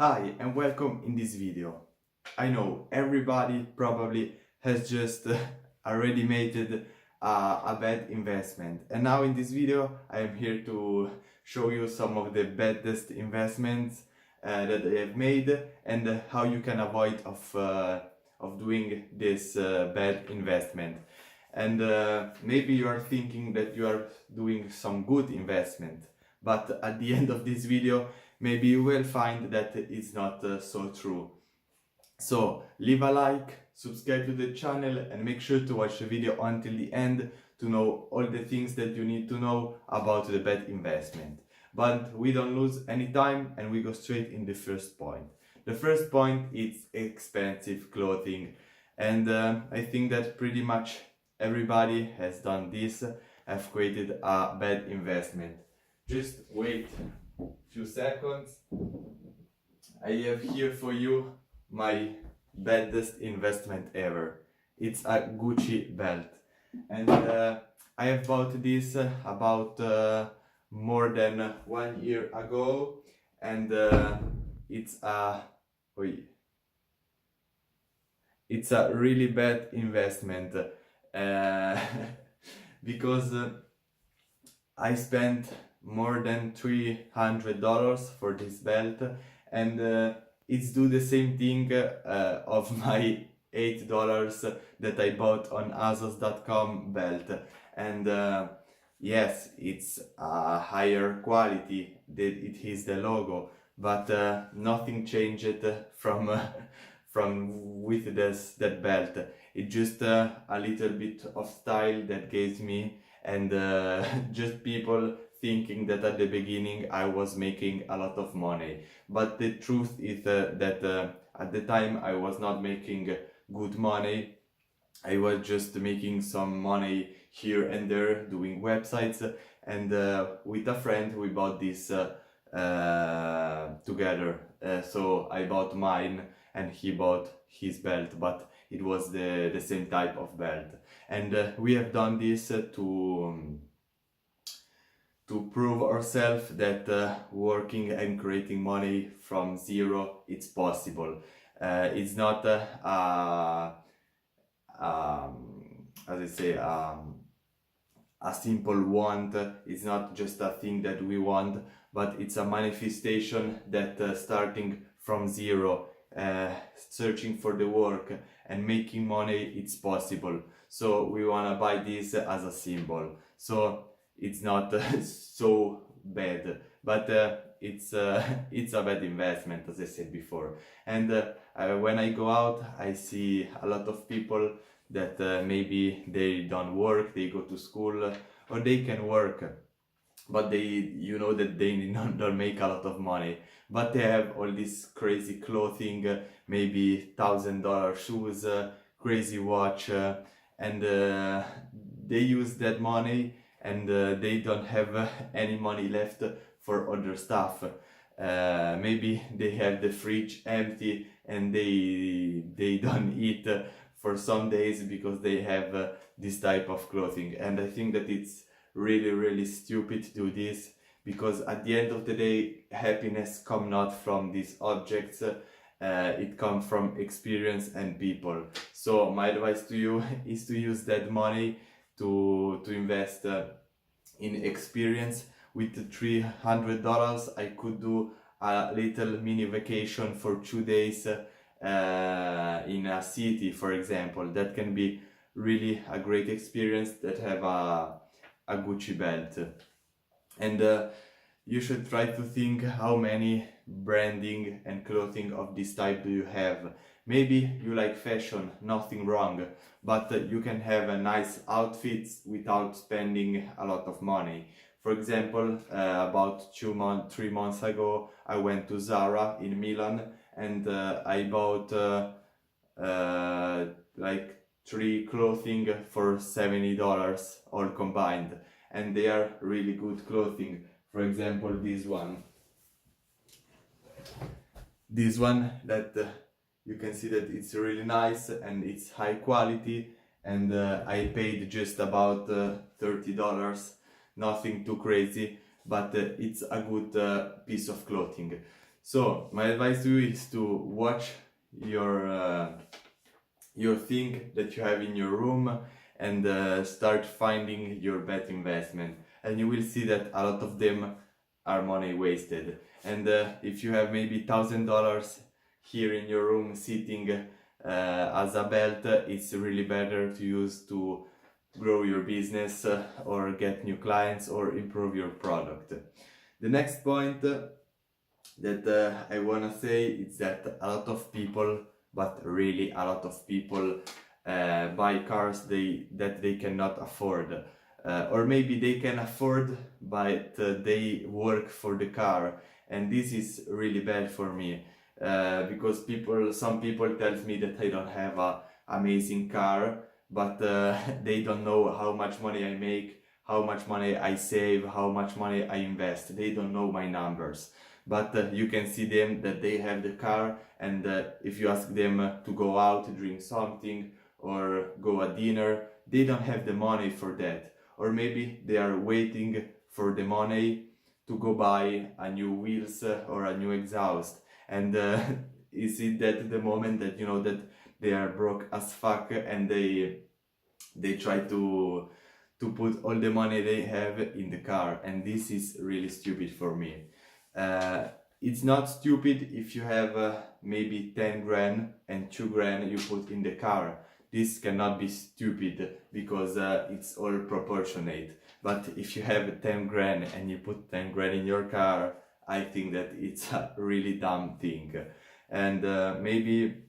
Hi and welcome in this video. I know everybody probably has just already made a bad investment, and now in this video I am here to show you some of the baddest investments that I have made and how you can avoid of doing this bad investment. And maybe you are thinking that you are doing some good investment, but at the end of this video maybe you will find that it's not so true. So leave a like, subscribe to the channel, and make sure to watch the video until the end to know all the things that you need to know about the bad investment. But we don't lose any time and we go straight in the first point. The first point is expensive clothing, and I think that pretty much everybody has done this, have created a bad investment. Just wait few seconds. I have here for you my baddest investment ever. It's a Gucci belt, and I have bought this about more than 1 year ago, and it's a it's a really bad investment because I spent more than $300 for this belt, and it's do the same thing of my $8 that I bought on ASOS.com belt. And yes, it's a higher quality, it is the logo, but nothing changed from from with that belt. It's just a little bit of style that gives me, and just people thinking that at the beginning I was making a lot of money. But the truth is that at the time I was not making good money. I was just making some money here and there doing websites, and with a friend we bought this together. So I bought mine and he bought his belt, but it was the same type of belt. And we have done this to prove ourselves that working and creating money from zero, it's possible. It's not as I say, a simple want. It's not just a thing that we want, but it's a manifestation that starting from zero, searching for the work and making money, it's possible. So we want to buy this as a symbol. So it's not so bad, but it's a bad investment, as I said before. And when I go out, I see a lot of people that maybe they don't work, they go to school, or they can work, but you know that they don't make a lot of money, but they have all this crazy clothing, maybe $1,000 shoes, crazy watch, and they use that money, and they don't have any money left for other stuff. Maybe they have the fridge empty and they don't eat for some days because they have this type of clothing. And I think that it's really stupid to do this, because at the end of the day happiness comes not from these objects, it comes from experience and people. So my advice to you is to use that money to invest in experience. With the $300 I could do a little mini vacation for 2 days in a city, for example. That can be really a great experience that have a Gucci belt. And you should try to think how many branding and clothing of this type do you have. Maybe you like fashion, nothing wrong, but you can have a nice outfits without spending a lot of money. For example, about 3 months ago, I went to Zara in Milan, and I bought like 3 clothing for $70 all combined, and they are really good clothing. For example, this one that you can see that it's really nice and it's high quality, and I paid just about $30, nothing too crazy, but it's a good piece of clothing. So my advice to you is to watch your thing that you have in your room and start finding your best investment, and you will see that a lot of them are money wasted. And if you have maybe $1,000 here in your room sitting as a belt, it's really better to use to grow your business or get new clients or improve your product. The next point that I wanna say is that a lot of people, but really a lot of people, buy cars that they cannot afford. Or maybe they can afford, but they work for the car, and this is really bad for me, because some people tells me that I don't have a amazing car, but they don't know how much money I make, how much money I save, how much money I invest. They don't know my numbers. But you can see them that they have the car, and if you ask them to go out to drink something or go a dinner, they don't have the money for that. Or maybe they are waiting for the money to go buy a new wheels or a new exhaust. And is it that the moment that you know that they are broke as fuck, and they try to put all the money they have in the car, and this is really stupid for me. It's not stupid if you have maybe 10 grand and 2 grand you put in the car. This cannot be stupid because it's all proportionate. But if you have 10 grand and you put 10 grand in your car, I think that it's a really dumb thing. And maybe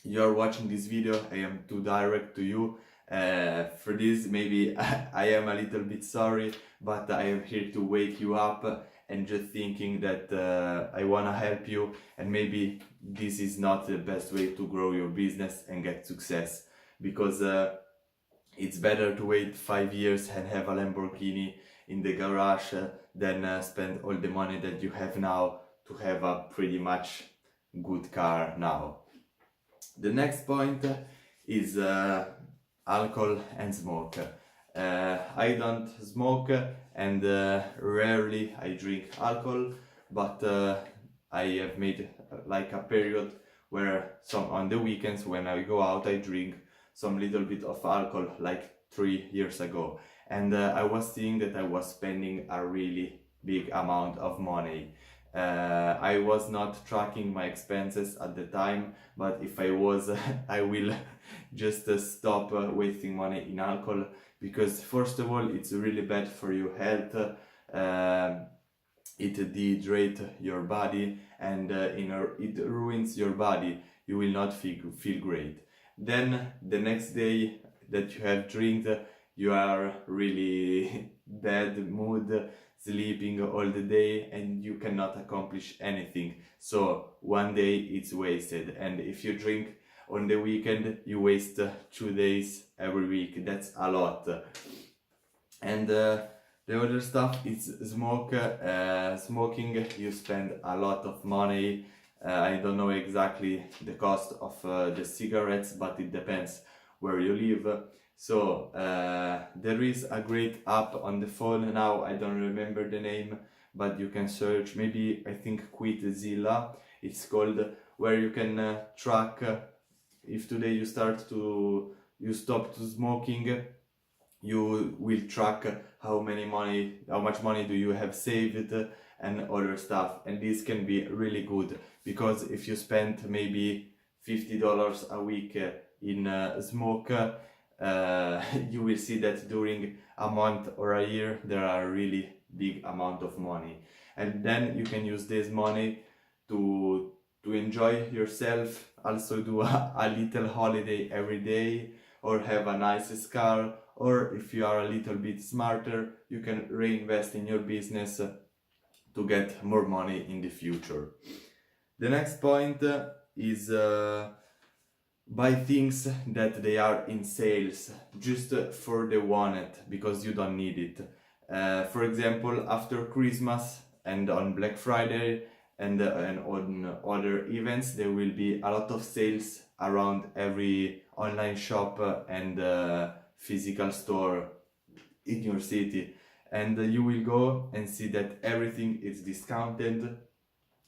you're watching this video, I am too direct to you. For this, maybe I am a little bit sorry, but I am here to wake you up and just thinking that I wanna help you, and maybe this is not the best way to grow your business and get success, because it's better to wait 5 years and have a Lamborghini in the garage than spend all the money that you have now to have a pretty much good car now. The next point is alcohol and smoke. I don't smoke, and rarely I drink alcohol, but I have made like a period where on the weekends when I go out I drink some little bit of alcohol, like 3 years ago, and I was seeing that I was spending a really big amount of money. I was not tracking my expenses at the time, but if I was, I will just stop wasting money in alcohol, because first of all it's really bad for your health. It dehydrates your body, and it ruins your body. You will not feel great. Then the next day that you have drank, you are really bad mood, sleeping all the day, and you cannot accomplish anything. So one day it's wasted, and if you drink on the weekend you waste 2 days every week. That's a lot. And the other stuff is smoke. Smoking, you spend a lot of money. I don't know exactly the cost of the cigarettes, but it depends where you live. So there is a great app on the phone now, I don't remember the name, but you can search, maybe I think Quitzilla it's called, where you can track if today you stop to smoking, you will track how much money do you have saved and other stuff. And this can be really good, because if you spend maybe $50 a week in smoke, you will see that during a month or a year there are really big amount of money, and then you can use this money to enjoy yourself, also do a little holiday every day, or have a nice car, or if you are a little bit smarter you can reinvest in your business to get more money in the future. The next point is buy things that they are in sales just for the one, because you don't need it. For example, after Christmas and on Black Friday and on other events, there will be a lot of sales around every online shop and physical store in your city, and you will go and see that everything is discounted,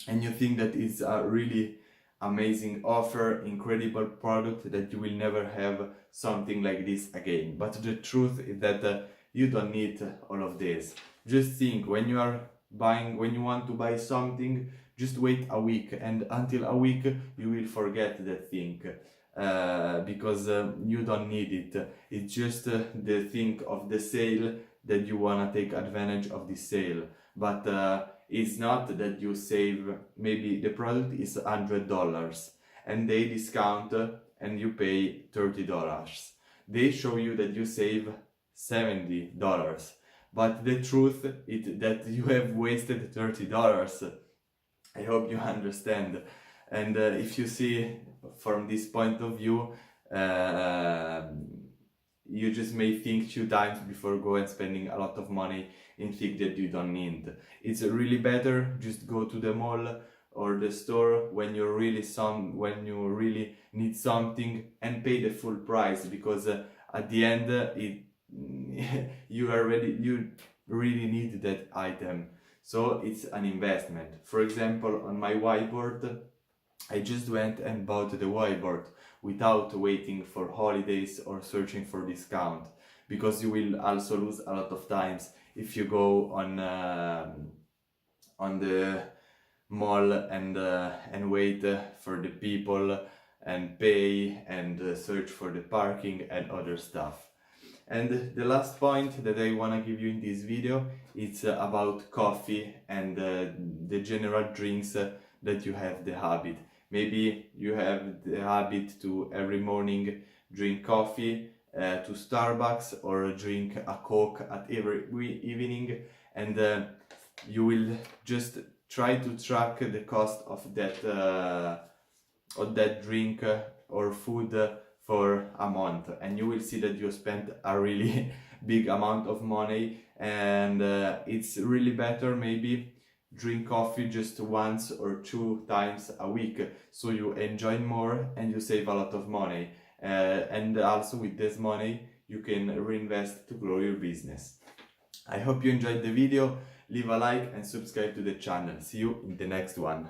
and you think that it's a really amazing offer, incredible product, that you will never have something like this again. But the truth is that you don't need all of this. Just think, when you are buying, when you want to buy something, just wait a week, and until a week you will forget that thing, because you don't need it. It's just the thing of the sale, that you wanna take advantage of the sale. But it's not that you save, maybe the product is $100 and they discount and you pay $30. They show you that you save $70, but the truth is that you have wasted $30. I hope you understand. And if you see from this point of view, you just may think 2 times before go and spending a lot of money in things that you don't need. It's really better just go to the mall or the store when you really need something, and pay the full price, because at the end you really need that item. So it's an investment. For example, on my whiteboard, I just went and bought the whiteboard without waiting for holidays or searching for discount, because you will also lose a lot of times if you go on the mall and wait for the people and pay and search for the parking and other stuff. And the last point that I want to give you in this video, it's about coffee and the general drinks that you have the habit. Maybe you have the habit to every morning drink coffee, to Starbucks, or drink a Coke at every evening, and you will just try to track the cost of that drink or food for a month, and you will see that you spent a really big amount of money. And it's really better maybe drink coffee just once or 2 times a week, so you enjoy more and you save a lot of money, and also with this money you can reinvest to grow your business. I hope you enjoyed the video. Leave a like and subscribe to the channel. See you in the next one.